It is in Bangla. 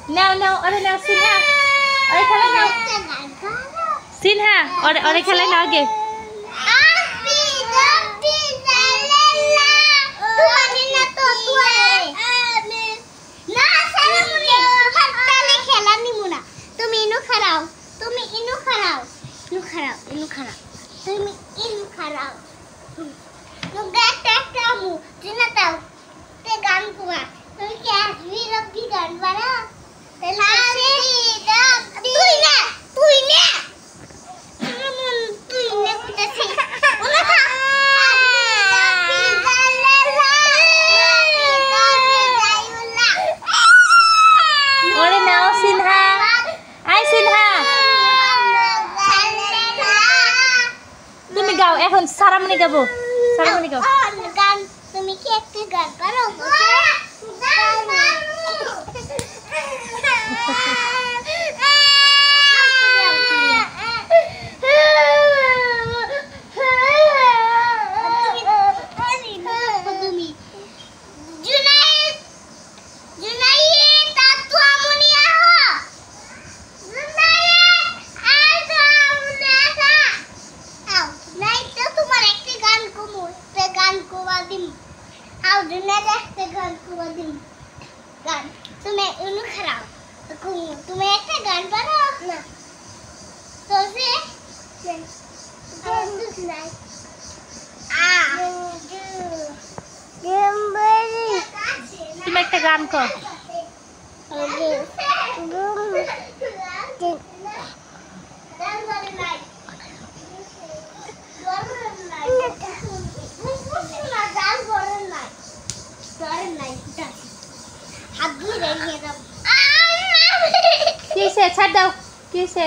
Nào, ở đây nào xin ha. Ở đây khai nào. Xin ha, ở đây khai nào kìa. এখন সারামনি গাবো সারামনি গাও গান তুমি কি একটা গান পারো তুমি একটা গান পারো না তো সে তুমি একটা গান কর किसे छाड़ दो किसे